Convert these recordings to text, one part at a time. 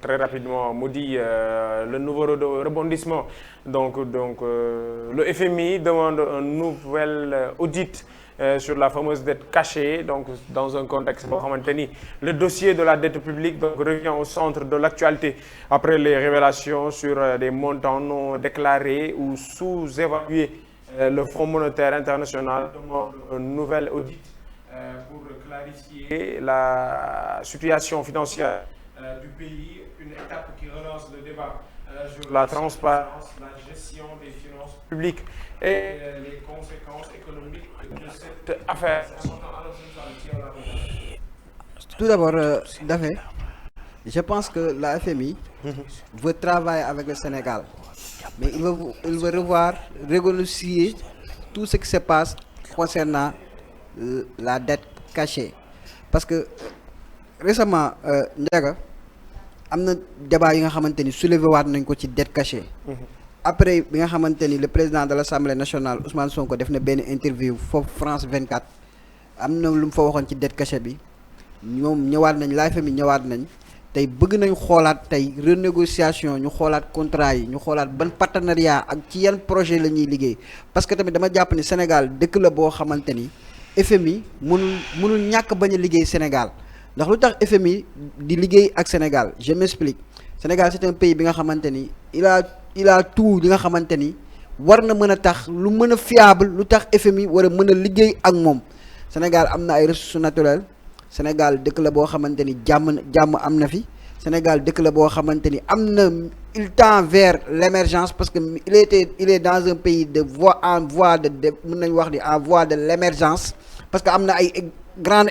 très rapidement mu di le nouveau rebondissement donc le FMI demande un nouvel audit sur la fameuse dette cachée donc dans un contexte boo xamante ni le dossier de la dette publique donc revient au centre de l'actualité après les révélations sur des montants non déclarés ou sous-évalués. Le Fonds monétaire international demande un nouvel audit pour clarifier la situation financière du pays, une étape qui relance le débat sur la transparence, la gestion des finances publiques et les conséquences économiques de cette affaire. Tout d'abord, Dafé, je pense que la FMI veut travailler avec le Sénégal, mais il veut revoir, renégocier tout ce qui se passe concernant la dette cachée. Parce que récemment, Ndiaga, am na débat yi nga xamante ni soulevé waat nañ ko ci dette cachée. Après bi nga xamante ni le président de l'Assemblée nationale Ousmane Sonko def na benn interview foofu France 24 am na lu mu fa waxoon ci dette cachée bi ñoom ñëwaat nañ la FMI ñëwaat nañ tey bëgg nañ xoolaat tey renégociation ñu xoolaat contrat yi ñu xoolaat ban partenariat ak ci yan projet la ñuy liggéey parce que tamit dama jàpp ni Sénégal dëkk la boo xamante ni FMI mënul ñàkk bañ a liggéey Sénégal ndax lu tax FMI di liggéey ak Sénégal je m'explique Sénégal c'est un pays bi nga xamante ni il a tout li nga xamante ni war na mën a tax lu mën a fiable lu tax FMI war a mën a liggéey ak moom Sénégal am na ay ressources naturelles Sénégal dëkk la boo xamante ni jàmm am na fi Sénégal dëkk la boo xamante ni am na il tend vers l'émergence parce que il est dans un pays en voie de mën nañu wax ni en voie de l'émergence parce que am na ay grandes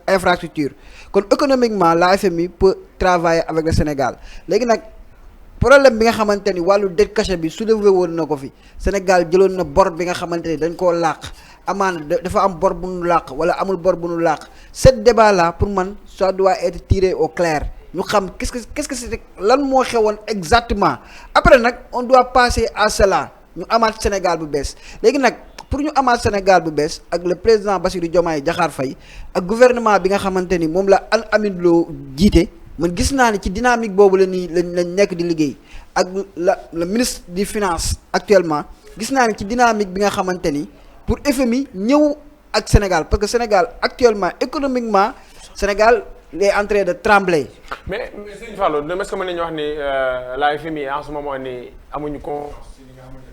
infrastructures kon économiquement la FMI peut travailler avec le Sénégal léegi nag problème bi nga xamante ni wàllu dette cachée bi soulevé woon na ko fi Sénégal jëloon na bor bi nga xamante ni dañ koo làq amaan dafa am bor bu nu làq wala amul bor bu nu làq ce débat là pour man ça doit être tiré au clair ñu xam qu'est-ce que c'est lan moo xewoon exactement après nag on doit passer à cela ñu amaat Sénégal bu bees léegi nag pour ñu amaat Sénégal bu bees ak le président Bassirou Diomaye Diakhar Faye ak gouvernement bi nga xamante ni moom la Al Amine Lo jiite man gis naa ni ci dynamique boobu lañ nekk di liggéey ak le ministre des finances actuellement gis naa ni ci dynamique bi nga xamante ni pour FMI ñëw ak Sénégal parce que Sénégal actuellement économiquement Sénégal est en train de trembler. mais Serigne Fallou est-ce que mën nañu wax ni la FMI en ce moment ni amuñu confiance ci li nga xamante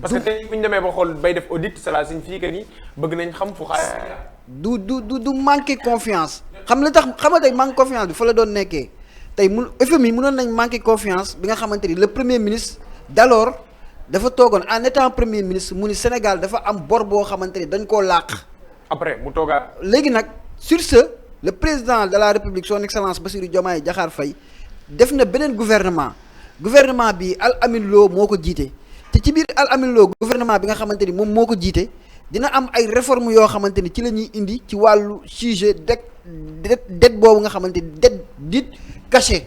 parce que tey bu ñu demee ba xool bay def audit cela signifie que ni bëgg nañ xam fu xaalis du manquer confiance xam nga tey manque confiance bi fa la doon nekkee tey FMI mënoon nañ manquer confiance bi nga xamante ni le premier ministre d'alors dafa toogoon en étant premier ministre mu ni Sénégal dafa am bor boo xamante ni dañ koo làq. après mu toogaat. léegi nag sur ce le président de la République son excellence Bassirou Diomaye Diakhar Faye def na beneen gouvernement bi Al Amine Lo moo ko jiite te ci biir Al Amine Lo gouvernement bi nga xamante ni moom moo ko jiite dina am ay réformes yoo xamante ni ci la ñuy indi ci wàllu sujet dette boobu nga xamante ni dette dite cachée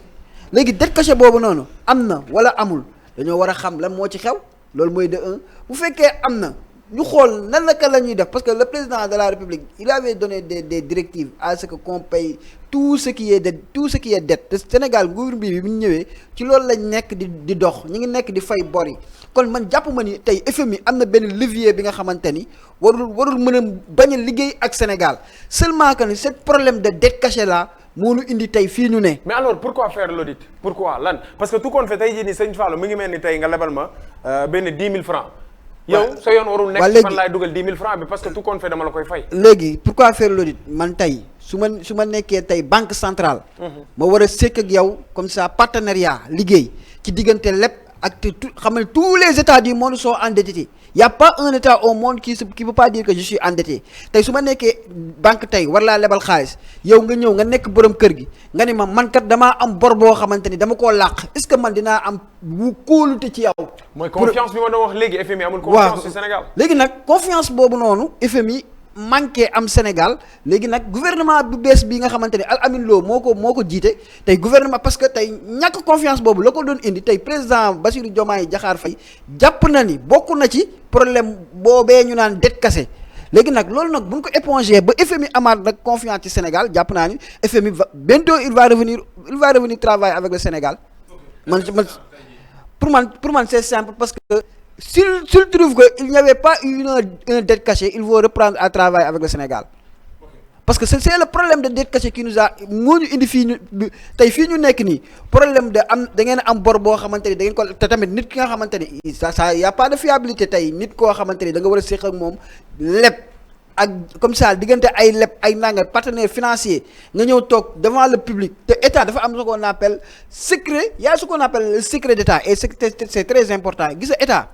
léegi dette cachée boobu noonu am na wala amul dañoo war a xam lan moo ci xew loolu mooy de un bu fekkee am na ñu xool nan la ñuy def parce que le président de la République il avait donné des directives à ce que qu'on paye tout ce qui est dette te Sénégal nguur bi ñu ñëwee ci loolu lañ nekk di dox ñu ngi nekk di fay bor yi kon man jàpp ma ni tey FMI am na benn levier bi nga xamante ni warul mën a bañ a liggéey ak Sénégal seulement que ni ce problème de dette cachée là moo ñu indi tey fii ñu ne. mais alors pourquoi faire l'audit pourquoi lan parce que tout compte fait tey jii nii Sëñ Fallou mi ngi mel ni tey nga lebal ma benn 10 000 francs. yow sa yoon warul nekk fan laay dugal 10 000 francs bi parce que tout compte fait dama la koy fay. léegi pourquoi faire l'audit man tey su ma nekkee tey banque centrale. ma war a sekk ak yow comme ça partenariat liggéey ci diggante lépp ak xam ne tous les états du monde sont endettés y a pas un état au monde qui peut pas dire que je suis endetté tey su ma nekkee banque tey war laa lebal xaalis yow nga ñëw nga nekk borom kër gi nga ne ma man kat damaa am bor boo xamante ni dama koo làq est-ce que man dinaa am kóolute ci yow. mooy confiance bi ma doon wax léegi FMI amul confiance ci Sénégal. léegi nag confiance boobu noonu FMI manqué am Sénégal léegi nag gouvernement bu bees bi nga xamante ne Al Amine Lo moo ko jiite tey gouvernement parce que tey ñàkk confiance boobu la ko doon indi tey président Bassirou Diomaye Diakhar Faye jàpp na ni bokk na ci problème boobee ñu naan dette cachée léegi nag loolu nag bu ñu ko épongé ba FMI amaat nag confiance ci Sénégal jàpp naa ni FMI va bientôt il va revenir travailler avec le Sénégal pour man c'est simple parce que s'il trouve que il n'y avait pas eu une dette cachée il faut reprendre à travailler avec le Sénégal parce que c'est le problème de dette cachée qui nous a moo ñu indi fii ñu tey fii ñu nekk nii problème de am da ngeen am bor boo xamante ni da ngeen ko te tamit nit ki nga xamante ni ça y a pas de fiabilité tey nit koo xamante ni da nga war a séq ak moom leb ak comme ça diggante ay leb ay nanga partenaire financier nga ñëw toog devant le public te état dafa am ce qu'on appelle secret y a ce qu'on appelle le secret d'état et c'est très important gis nga état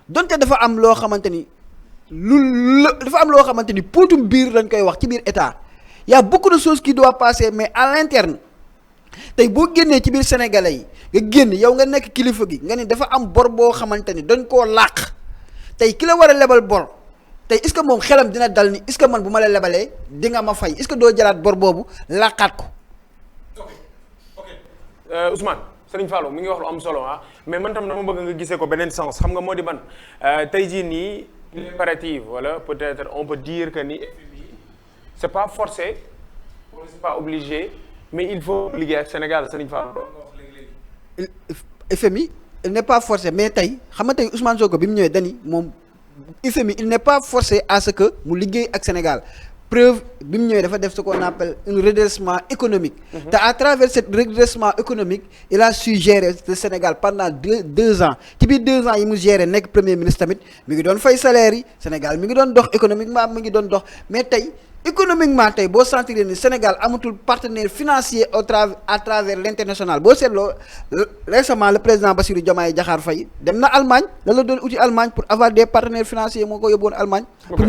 donte dafa am loo xamante ni dafa am loo xamante ni puutum biir lañ koy wax ci biir état y a beaucoup de choses qui doivent passer mais à l'interne tey boo génnee ci biir sénégalais yi nga génn yow nga nekk kilifa gi nga ni dafa am bor boo xamante ni dañ koo làq tey ki la war a lebal bor tey est-ce que moom xelam dina dal ni est-ce que man bu ma la lebalee di nga ma fay est-ce que doo jëlaat bor boobu làqaat ko. ok Ousmane Serigne Fallou mi ngi wax lu am solo mais man tam dama bëgg nga gisee ko beneen sens xam nga moo di ban tey jii nii. L'impératif voilà peut-être on peut dire que ni FMI c'est pas forcé c'est pas obligé mais il faut liggéey ak Sénégal Serigne Fall. FMI il n'est pas forcé mais tey xam nga tey Ousmane Sonko bi mu ñëwee dani moom FMI il n'est pas forcé à ce que mu liggéey ak Sénégal preuve bi mu ñëwee dafa def ce qu'on appelle un redressement économique. te à travers ce redressement économique il a su gérer le Sénégal pendant deux ans ci biir 2 ans yi mu gérer nekk premier ministre tamit mi ngi doon fay salaire yi Sénégal mi ngi doon dox économiquement mi ngi doon dox mais tey économiquement tey boo sentir ni Sénégal amatul partenaire financier à travers l'international boo seetloo récemment le président Bassirou Diomaye Diakhar Faye dem na Allemagne lan la doon uti Allemagne pour avoir des partenaires financiers moo ko yóbbuwoon Allemagne. pour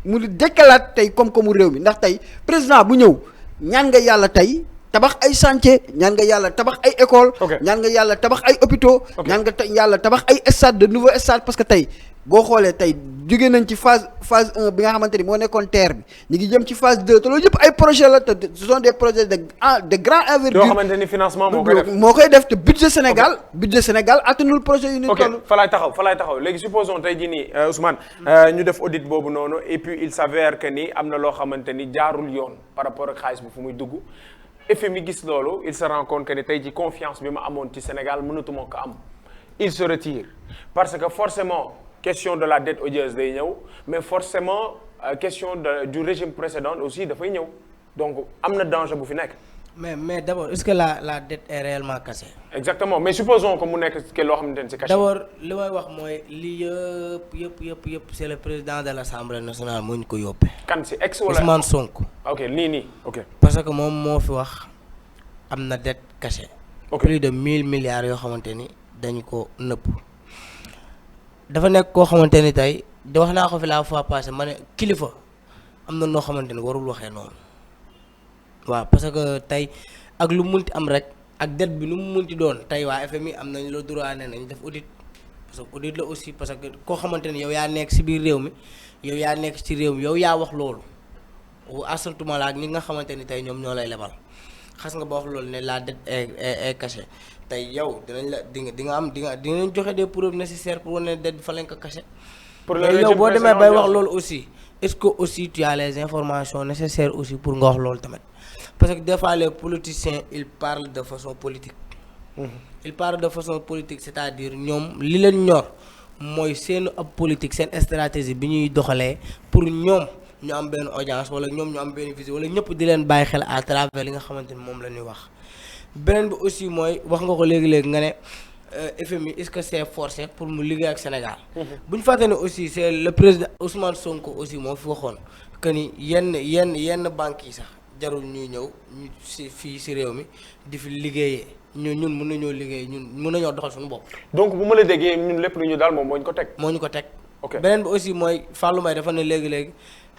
mu dekkalaat tey koom-koomu réew mi ndax tey président bu ñëw ñaan nga yàlla tey tabax ay chantier ñaan nga yàlla tabax ay école ñaan nga yàlla tabax ay hôpitaux ñaan nga yàlla tabax ay stade de nouveau stade parce que tey boo xoolee tey jóge nañ ci phase 1 bi nga xamante ni moo nekkoon terre bi ñu ngi jëm ci phase 2 te loolu yëpp ay projet la te ce sont des projets de grand envergure yoo xamante ni financement moo koy def te budget Sénégal attanul projet yu ñu toll. fa laay taxaw léegi supposons tey jii nii Ousmane ñu def audit boobu noonu et puis il s'avère que ni am na loo xamante ni jaarul yoon par rapport ak xaalis bi fu muy dugg FMI gis loolu il se rend compte que ni tey ji confiance bi ma amoon ci Sénégal mënatuma ko am il se retire parce que forcément question de la dette odieuse day ñëw mais forcément question du régime précédent aussi dafay ñëw donc am na danger bu fi nekk. mais d'abord est-ce que la dette est réellement cachée. exactement mais supposons que mu nekk loo xamante ne c'est caché. d'abord li may wax mooy li yëpp c'est le président de l'Assemblée nationale moo ñu ko yóbbee. kan si ex wala Ousmane Sonko. ok nii ok. parce que moom moo fi wax am na dette cachée. ok plus de 1000 milliards yoo xamante ni dañu ko nëpp. dafa nekk koo xamante ni tey di wax naa ko fi la fois passée ma ne kilifa am na noo xamante ni warul waxee noonu waaw parce que tey ak lu munti am rek ak dette bi nu mu munti doon tey waa FMI am nañ le droit ne nañ def audit parce que audit la aussi parce que koo xamante ni yow yaa nekk ci biir réew mi yow yaa nekk ci réew mi yow yaa wax loolu asantuma la ak ñi nga xamante ni tey ñoom ñoo lay lebal xas nga ba wax loolu ne la dette est cachée tey yow dinañ la dinañ joxe des preuves nécessaires pour wane ne dette bi fa lañ ko caché. pour yow boo demee bay wax loolu aussi est-ce que aussi tu as les informations nécessaires aussi pour nga wax loolu tamit parce que des fois les politiciens ils parlent de façon politique. ils parlent de façon politique c'est-à-dire ñoom li leen ñor mooy seen ab politique seen stratégie bi ñuy doxalee pour ñoom ñu am benn audience wala ñoom ñu am benn vision wala ñëpp di leen bàyyi xel à travers li nga xamante ni moom la ñuy wax. beneen bi aussi mooy wax nga ko léegi-léegi nga ne FMI est-ce que c'est forcé pour mu liggéey ak Sénégal. bu ñu fàtte ne aussi c'est le président Ousmane Sonko aussi moo fi waxoon que ni yenn banques yi sax jarul ñuy ñëw ñu fii ci réew mi di fi liggéeyee ñun mën nañoo liggéey ñun mën nañoo doxal suñu bopp. donc bu ma la déggee ñun lépp lu ñu daal moom moo ñu ko teg. moo ñu ko teg. ok beneen bi aussi mooy Fallou Mbaye dafa ne léegi-léegi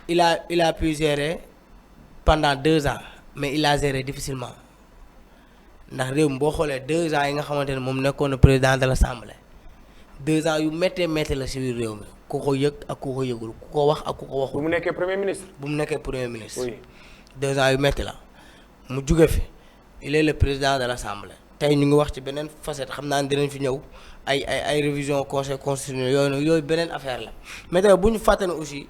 il a pu gérer pendant 2 ans mais il a géré difficilement. ndax réew mi boo xoolee 2 ans yi nga xamante ne moom nekkoon na président de l'Assemblée 2 ans yu méttee la ci biir réew mi ku ko yëg ak ku ko yëgul ku ko wax ak ku ko waxul. bu mu nekkee premier ministre. oui 2 ans yu métti la mu juge fi il est le président de l'Assemblée tey ñu ngi wax ci beneen facette xam naa ne dinañ fi ñëw ay révision conseil constitutionnel yooyu beneen affaire la mais tamit bu ñu fàtte ne aussi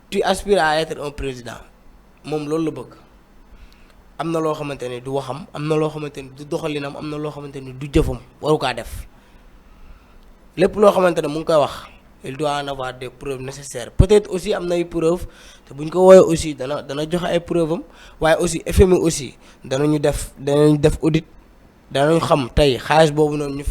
tu aspires à être un président moom loolu la bëgg am na loo xamante ni du waxam am na loo xamante ni du doxalinam am na loo xamante ni du jëfam waru kaa def lépp loo xamante ne mu ngi koy wax il doit en avoir des preuves nécessaires peut-être aussi am na ay preuves te bu ñu ko woowee aussi dana joxe ay preuves am waaye aussi FMI aussi danañu def audit danañu xam tey xaalis boobu noonu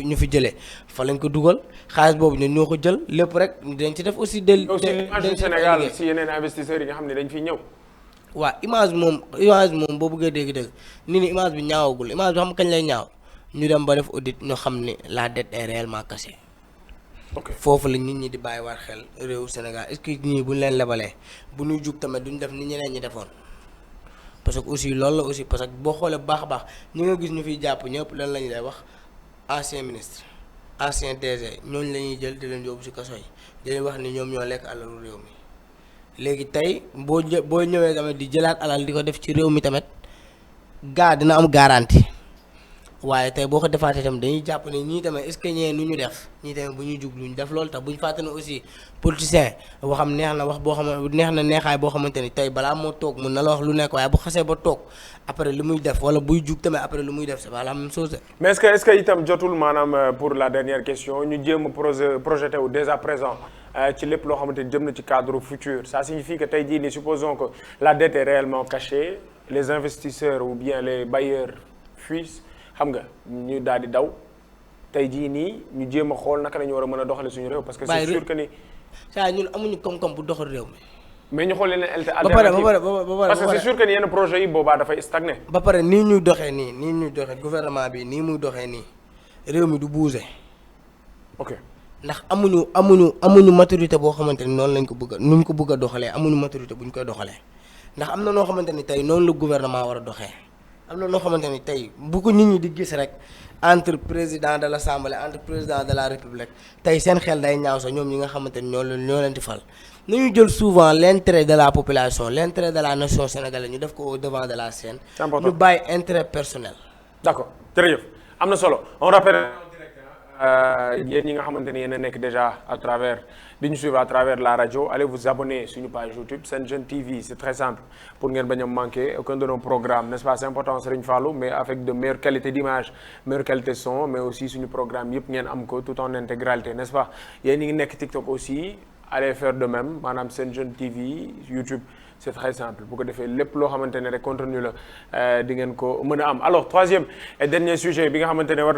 ñu fi jëlee fa lañ ko dugal xaalis boobu ñun ñoo ko jël lépp rek dañ ci def aussi. image Sénégal si yeneen investisseurs yi nga xam ne dañ fiy ñëw. waaw image moom boo bëggee dégg-dégg nit ñi image bi ñaawagul image bi xam kañ lay ñaaw ñu dem ba def audit ñu xam ni la dette est réellement cachée. ok foofu la nit ñi di bàyyi war xel réewu Sénégal est-ce que ñii bu ñu leen lebalee bu ñuy jug tamit duñ def ni ñeneen ñi defoon parce que aussi loolu la aussi parce que boo xoolee bu baax a baax ñi nga gis ñu fiy jàpp ñëpp lan la ñu lay wax ancien ministre ancien DG ñooñu la ñuy jël di leen yóbbu ci kaso yi di leen wax ni ñoom ñoo lekk alalu réew mi léegi tey boo ñëwee tamit di jëlaat alal di ko def ci réew mi tamit dina am garantie. waaye tey boo ko defaatee tamit dañuy jàpp ne ñii tamit est-ce que ñee nu ñu def ñii tamit bu ñuy jug lu ñu def loolu tax bu ñu fàtte ne aussi politicien waxam neex na wax boo xam neex na neexaay boo xamante ni tey balaa moo toog mun na la wax lu nekk waaye bu xasee ba toog après lu muy def wala buy jug tamit après lu muy def c'est pas la même chose. mais est-ce que itam jotul maanaam pour la dernière question ñu jéem a projeté wu dès à présent ci lépp loo xamante ni jëm na ci cadre futur ça signifie que tey jii nii supposons que la dette est réellement cachée les investisseurs ou bien les bailleurs fuient. xam nga ñu daal di daw tey jii nii ñu jéem a xool naka la ñu war a mën a doxale suñu réew parce que c'est sûr que ni. saa ñun amuñu koom-koom bu doxal réew mi. mais ñu xool leen alternative parce que c'est sûr que ni yenn projet yi boobaa dafay stagné. ba pare nii ñuy doxee gouvernement bi nii muy doxee nii réew mi du bouger. ok ndax amuñu maturité boo xamante ni noonu lañ ko bëgg nuñ ko bëgg a doxalee amuñu maturité buñ koy doxalee ndax am na noo xamante ni tey noonu la gouvernement war a doxee. am na loo xamante ni tey bu ko nit ñi di gis rek entre président de l'Assemblée entre président de la République tey seen xel day ñaaw sax ñoom ñi nga xamante ni ñoo leen di fal nañu jël souvent l'intérêt de la population l'intérêt de la nation sénégalaise ñu def ko au devant de la scène. c'est important ñu bàyyi intérêt personnel. d'accord jërëjëf am na solo on rappelle yéen ñi nga xamante ni yéen a nekk déjà à travers di ñu suivre à travers la radio allez vous abonner suñu page YouTube Sen Jeune TV c'est très simple pour ngeen bañ a manquer aucun de nos programmes n'est-ce pas c'est important Serigne Fallou mais avec de meilleure qualité d'image meilleure qualité son mais aussi suñu programme yëpp ngeen am ko tout en intégralité n'est-ce pas yéen ñi ngi nekk TikTok aussi allez faire de même maanaam Sen Jeune TV YouTube c'est très simple bu ko defee lépp loo xamante ne rek contenu la di ngeen ko mën a am alors troisième et dernier sujet bi nga xamante ne war